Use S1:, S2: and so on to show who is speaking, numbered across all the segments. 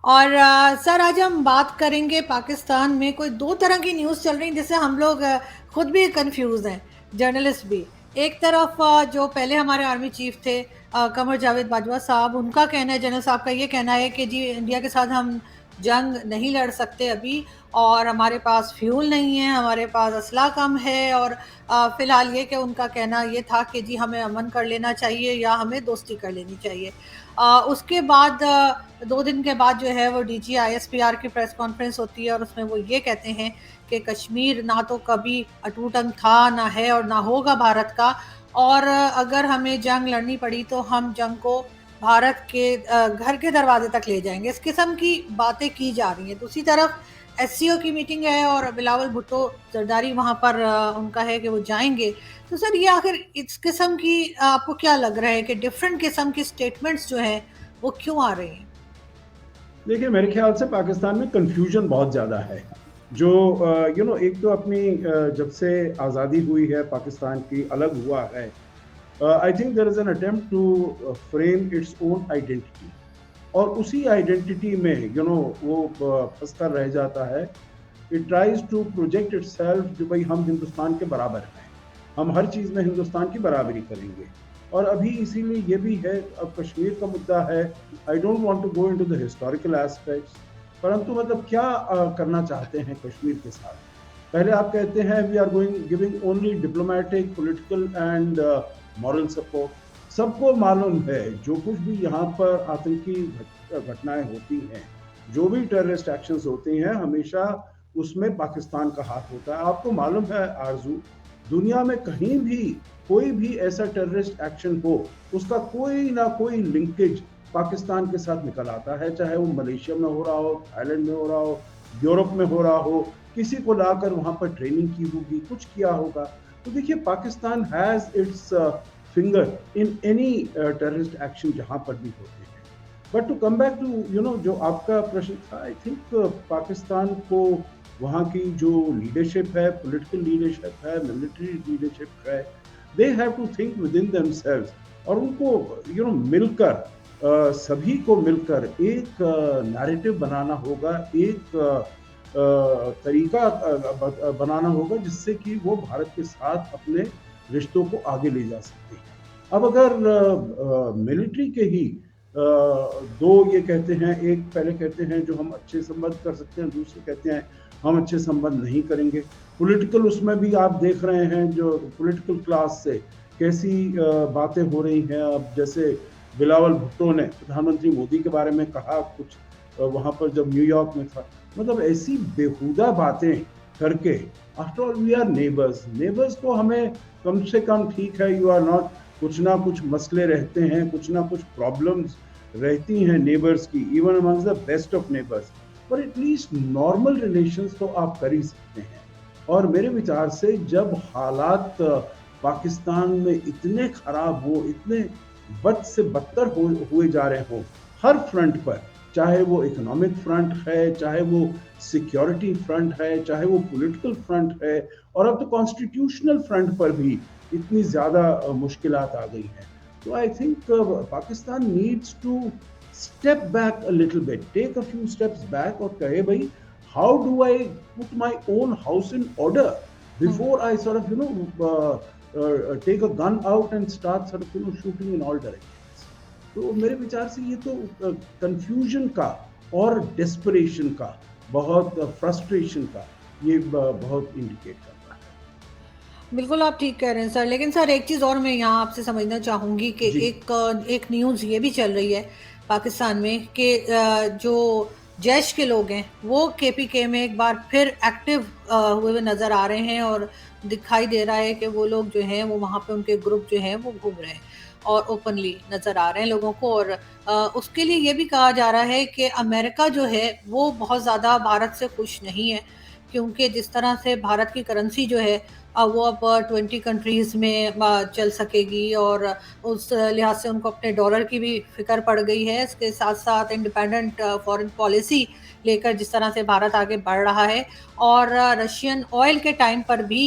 S1: और सर आज हम बात करेंगे पाकिस्तान में कोई दो तरह की न्यूज़ चल रही है जिससे हम लोग खुद भी कंफ्यूज हैं, जर्नलिस्ट भी। एक तरफ जो पहले हमारे आर्मी चीफ थे कमर जावेद बाजवा साहब, उनका कहना है, जनरल साहब का ये कहना है कि जी इंडिया के साथ हम जंग नहीं लड़ सकते अभी, और हमारे पास फ्यूल नहीं है, हमारे पास असला कम है। और फिलहाल ये कि उनका कहना ये था कि जी हमें अमन कर लेना चाहिए या हमें दोस्ती कर लेनी चाहिए। उसके बाद 2 दिन के बाद जो है वो डीजी आईएसपीआर की प्रेस कॉन्फ्रेंस होती है और उसमें वो ये कहते हैं कि कश्मीर ना तो कभी अटूट अंग था, ना है और ना होगा भारत का। और अगर हमें जंग लड़नी पड़ी तो हम जंग को भारत के घर के दरवाजे तक ले जाएंगे। इस किस्म की बातें की जा रही हैं। दूसरी तरफ एससीओ की मीटिंग है और बिलावल भुट्टो जरदारी वहां पर उनका है कि वो जाएंगे। तो सर ये आखिर इस किस्म की आपको क्या लग रहा है कि डिफरेंट किस्म की स्टेटमेंट्स जो हैं वो क्यों आ रहे हैं?
S2: देखिए, मेरे ख्याल से पाकिस्तान में कंफ्यूजन बहुत ज़्यादा है। जो एक तो अपनी जब से आज़ादी हुई है पाकिस्तान की, अलग हुआ है, I think there is an attempt to frame its own identity. और उसी आइडेंटिटी में वो फंसता रह जाता है। It tries to project itself जो भाई हम हिंदुस्तान के बराबर हैं, हम हर चीज़ में हिंदुस्तान की बराबरी करेंगे। और अभी इसीलिए ये भी है, अब कश्मीर का मुद्दा है। I don't want to go into the historical aspects, परंतु मतलब क्या करना चाहते हैं कश्मीर के साथ। पहले आप कहते हैं we are going giving only diplomatic, political and moral support. सबको मालूम है जो कुछ भी यहाँ पर आतंकी घटनाएं होती हैं, जो भी टेररिस्ट एक्शंस होते हैं, हमेशा उसमें पाकिस्तान का हाथ होता है। आपको मालूम है आरजू, दुनिया में कहीं भी कोई भी ऐसा टेररिस्ट एक्शन हो, उसका कोई ना कोई लिंकेज पाकिस्तान के साथ निकल आता है। चाहे वो मलेशिया में हो रहा हो, थाईलैंड में हो रहा हो, यूरोप में हो रहा हो, किसी को लाकर वहां पर ट्रेनिंग की होगी, कुछ किया होगा। तो देखिए, Pakistan has its finger in any terrorist action जहां पर भी होते हैं। But to come back to जो आपका प्रश्न था, आई थिंक पाकिस्तान को वहाँ की जो लीडरशिप है, पॉलिटिकल लीडरशिप है, मिलिट्री लीडरशिप है, they have to think within themselves. और उनको मिलकर, सभी को मिलकर एक नैरेटिव बनाना होगा, एक तरीका बनाना होगा जिससे कि वो भारत के साथ अपने रिश्तों को आगे ले जा सकते हैं। अब अगर मिलिट्री के ही दो ये कहते हैं, एक पहले कहते हैं जो हम अच्छे संबंध कर सकते हैं, दूसरे कहते हैं हम अच्छे संबंध नहीं करेंगे। पॉलिटिकल उसमें भी आप देख रहे हैं जो पॉलिटिकल क्लास से कैसी बातें हो रही हैं। अब जैसे बिलावल भुट्टो ने प्रधानमंत्री मोदी के बारे में कहा कुछ, वहां पर जब न्यूयॉर्क में था, मतलब ऐसी बेहुदा बातें करके। After all we are neighbours, neighbours को हमें कम से कम, ठीक है यू आर नॉट, कुछ ना कुछ मसले रहते हैं, कुछ ना कुछ प्रॉब्लम्स रहती हैं नेबर्स की, even amongst the best of neighbours, पर एटलीस्ट नॉर्मल रिलेशंस तो आप कर ही सकते हैं। और मेरे विचार से जब हालात पाकिस्तान में इतने खराब हो, इतने बद से बदतर हुए जा रहे हो हर फ्रंट पर, चाहे वो इकोनॉमिक फ्रंट है, चाहे वो सिक्योरिटी फ्रंट है, चाहे वो पॉलिटिकल फ्रंट है, और अब तो कॉन्स्टिट्यूशनल फ्रंट पर भी इतनी ज़्यादा मुश्किलात आ गई हैं। तो I think Pakistan needs to step back a little bit, take a few steps back और कहे भाई, how do I put my own house in order
S1: hmm.
S2: before I sort of take a gun out and start sort of shooting in all directions। तो मेरे विचार से ये तो confusion का और डेस्परेशन का, बहुत फ्रस्ट्रेशन का ये बहुत इंडिकेट करता है।
S1: बिल्कुल आप ठीक कह रहे हैं सर, लेकिन सर एक चीज़ और मैं यहाँ आपसे समझना चाहूँगी कि
S2: जी।
S1: एक न्यूज़ ये भी चल रही है पाकिस्तान में कि जो जैश के लोग हैं वो केपीके में एक बार फिर एक्टिव हुए हुए नज़र आ रहे हैं, और दिखाई दे रहा है कि वो लोग जो हैं वो वहाँ पे उनके ग्रुप जो हैं वो घूम रहे हैं और ओपनली नज़र आ रहे हैं लोगों को। और उसके लिए ये भी कहा जा रहा है कि अमेरिका जो है वो बहुत ज़्यादा भारत से खुश नहीं है, क्योंकि जिस तरह से भारत की करेंसी जो है वो अब 20 कंट्रीज़ में चल सकेगी, और उस लिहाज से उनको अपने डॉलर की भी फ़िक्र पड़ गई है। इसके साथ-साथ इंडिपेंडेंट फ़ॉरेन पॉलिसी लेकर जिस तरह से भारत आगे बढ़ रहा है, और रशियन ऑयल के टाइम पर भी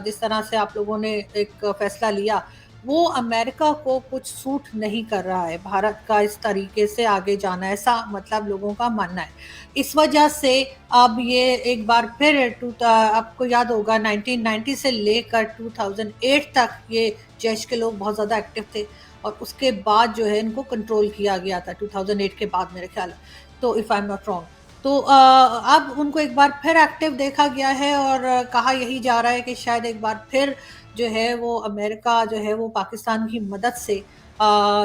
S1: जिस तरह से आप लोगों ने एक फ़ैसला लिया वो अमेरिका को कुछ सूट नहीं कर रहा है, भारत का इस तरीके से आगे जाना, ऐसा मतलब लोगों का मानना है। इस वजह से अब ये एक बार फिर आपको याद होगा 1990 से लेकर 2008 तक ये जैश के लोग बहुत ज़्यादा एक्टिव थे, और उसके बाद जो है इनको कंट्रोल किया गया था 2008 के बाद मेरे ख्याल, तो if I am not wrong. तो अब उनको एक बार फिर एक्टिव देखा गया है, और कहा यही जा रहा है कि शायद एक बार फिर जो है वो अमेरिका जो है वो पाकिस्तान की मदद से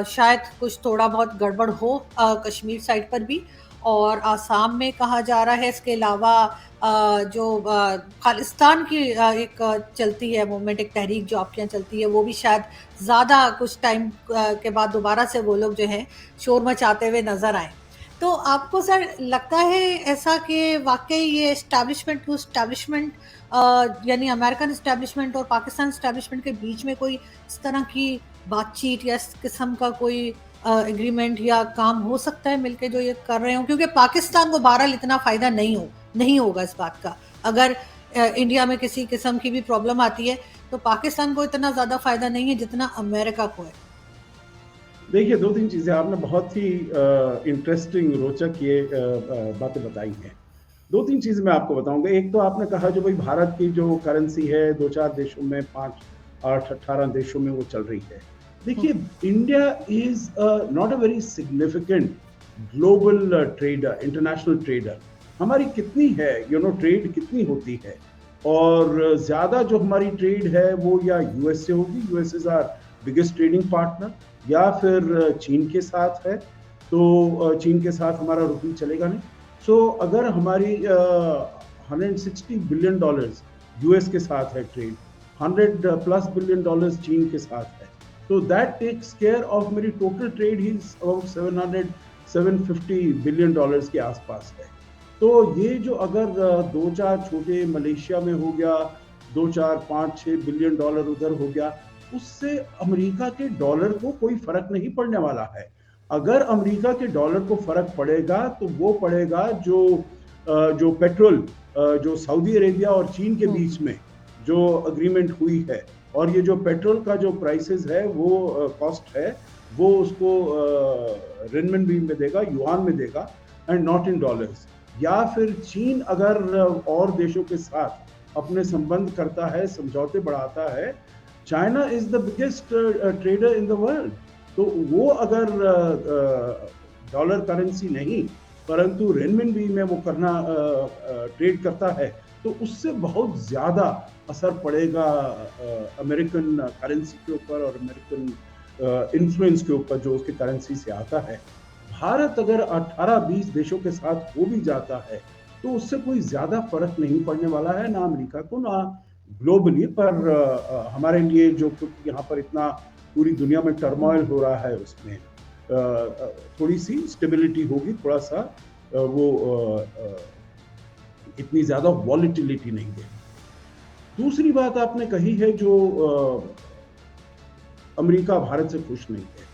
S1: शायद कुछ थोड़ा बहुत गड़बड़ हो कश्मीर साइड पर भी, और आसाम में कहा जा रहा है। इसके अलावा जो खालिस्तान की एक चलती है मूवमेंट, एक तहरीक जो आपके यहाँ चलती है, वो भी शायद ज़्यादा कुछ टाइम के बाद दोबारा से वो लोग जो हैं शोर मचाते हुए नज़र आए। तो आपको सर लगता है ऐसा कि वाकई ये एस्टैब्लिशमेंट टू एस्टैब्लिशमेंट यानी अमेरिकन एस्टैब्लिशमेंट और पाकिस्तान एस्टैब्लिशमेंट के बीच में कोई इस तरह की बातचीत या इस किस्म का कोई एग्रीमेंट या काम हो सकता है मिलके जो ये कर रहे हो, क्योंकि पाकिस्तान को बहरहाल इतना फायदा नहीं होगा इस बात का। अगर इंडिया में किसी किस्म की भी प्रॉब्लम आती है तो पाकिस्तान को इतना ज्यादा फायदा नहीं है जितना अमेरिका को है।
S2: देखिए, 2-3 चीज़ें आपने बहुत ही इंटरेस्टिंग रोचक ये बातें बताई हैं। 2-3 चीज़ मैं आपको बताऊँगा। एक तो आपने कहा जो भाई भारत की जो करेंसी है 2-4 देशों में, 5, 8, 18 देशों में वो चल रही है। देखिए, India is not a very significant global trader, international trader. हमारी कितनी है, ट्रेड कितनी होती है? और ज़्यादा जो हमारी ट्रेड है वो या यूएस से होगी, US is our biggest trading partner, या फिर चीन के साथ है, तो चीन के साथ हमारा रुपये चलेगा नहीं। सो अगर हमारी $160 बिलियन यूएस के साथ है ट्रेड, 100+ बिलियन चीन के साथ है, तो दैट टेक्स केयर ऑफ मेरी total trade he about 750 billion के आसपास है। तो ये जो अगर 2-4 छोटे मलेशिया में हो गया, 2-4-5-6 बिलियन उधर हो गया, उससे अमेरिका के डॉलर को कोई फर्क नहीं पड़ने वाला है। अगर अमेरिका के डॉलर को फर्क पड़ेगा तो वो पड़ेगा जो पेट्रोल जो सऊदी अरेबिया और चीन के बीच में जो अग्रीमेंट हुई है, और ये जो पेट्रोल का जो प्राइसेस है वो कॉस्ट है, वो उसको रिनमिनबी में देगा, युआन में देगा, एंड नॉट इन डॉलर्स। या फिर चीन अगर और देशों के साथ अपने संबंध करता है, समझौते बढ़ाता है, China is the biggest trader in the world, तो वो अगर डॉलर करेंसी नहीं परंतु रेनमिनबी में वो करना ट्रेड करता है, तो उससे बहुत ज़्यादा असर पड़ेगा अमेरिकन करेंसी के ऊपर और अमेरिकन इन्फ्लुएंस के ऊपर जो उसकी करेंसी से आता है। भारत अगर 18-20 देशों के साथ हो भी जाता है तो उससे कोई ज़्यादा फर्क नहीं पड़ने वाला है, ना अमेरिका को ना ग्लोबली। पर हमारे लिए जो यहाँ पर इतना पूरी दुनिया में टर्मोइल हो रहा है, उसमें थोड़ी सी स्टेबिलिटी होगी, थोड़ा सा वो इतनी ज़्यादा वॉलिटिलिटी नहीं है। दूसरी बात आपने कही है जो अमेरिका भारत से खुश नहीं है।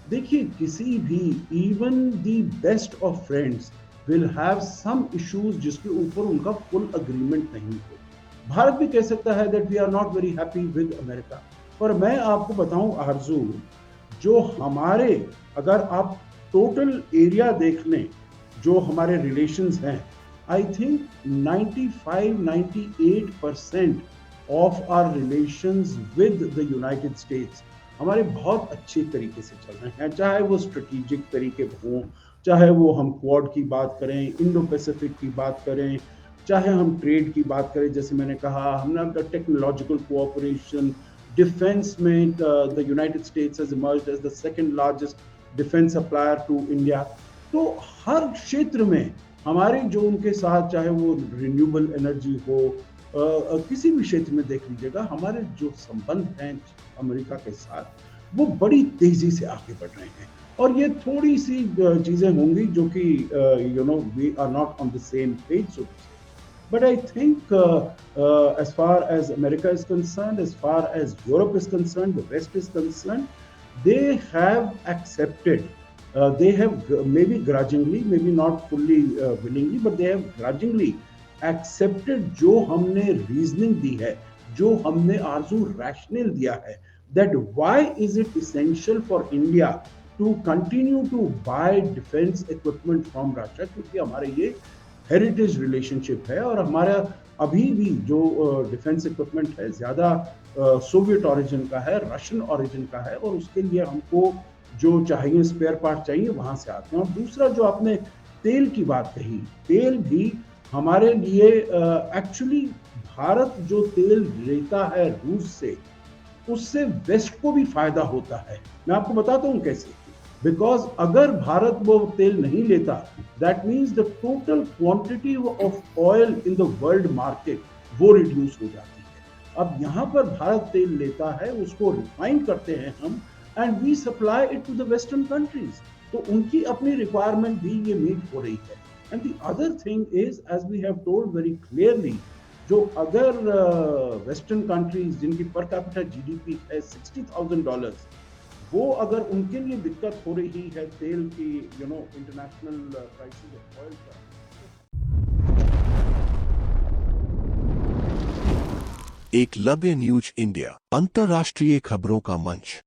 S2: देखिए, किसी भी even the best of friends will have some issues जिसके ऊपर उनका फुल अग्रीमेंट नहीं हो। भारत भी कह सकता है that we are not very happy with America, पर मैं आपको बताऊं आरजू, जो हमारे अगर आप टोटल एरिया देख लें जो हमारे रिलेशंस हैं, I think 95-98% of our relations with the United States हमारे बहुत अच्छे तरीके से चल रहे हैं, चाहे वो स्ट्रेटेजिक तरीके हों, चाहे वो हम क्वाड की बात करें, इंडो पैसिफिक की बात करें, चाहे हम ट्रेड की बात करें, जैसे मैंने कहा हमने टेक्नोलॉजिकल कोऑपरेशन, डिफेंस में the United States has emerged as the second largest defence supplier to India. तो हर क्षेत्र में हमारे जो उनके साथ, चाहे वो रिन्यूएबल एनर्जी हो, किसी भी क्षेत्र में देख लीजिएगा, हमारे जो संबंध हैं अमेरिका के साथ वो बड़ी तेजी से आगे बढ़ रहे हैं। और ये थोड़ी सी चीजें होंगी जो कि we are not on the same page, so but I think as far as America is concerned, as far as Europe is concerned, the West is concerned, they have accepted, they have maybe grudgingly, maybe not fully willingly, but they have grudgingly accepted जो हमने reasoning दी है, जो हमने आरजू rational दिया है, that why is it essential for India to continue to buy defense equipment from Russia, क्योंकि हमारे ये हेरिटेज रिलेशनशिप है और हमारा अभी भी जो डिफेंस इक्विपमेंट है ज़्यादा सोवियत ओरिजिन का है, रशियन ओरिजिन का है और उसके लिए हमको जो चाहिए स्पेयर पार्ट चाहिए वहाँ से आते हैं। और दूसरा जो आपने तेल की बात कही, तेल भी हमारे लिए एक्चुअली भारत जो तेल लेता है रूस से, उससे वेस्ट को भी फायदा होता है। मैं आपको बताता हूँ कैसे। बिकॉज अगर भारत वो तेल नहीं लेता, that means the total quantity of oil in the world market वो रिड्यूस हो जाती है। अब यहाँ पर भारत तेल लेता है, उसको रिफाइन करते हैं हम and we supply it to the western countries, तो उनकी अपनी रिक्वायरमेंट भी ये मीट हो रही है। And the other thing is, as we have told very clearly, जो अगर वेस्टर्न कंट्रीज जिनकी पर कैपिटा जीडीपी है $60,000, वो अगर उनके लिए दिक्कत हो रही है तेल की, इंटरनेशनल प्राइसेस ऑफ ऑयल का।
S3: एकलव्य न्यूज इंडिया, अंतर्राष्ट्रीय खबरों का मंच।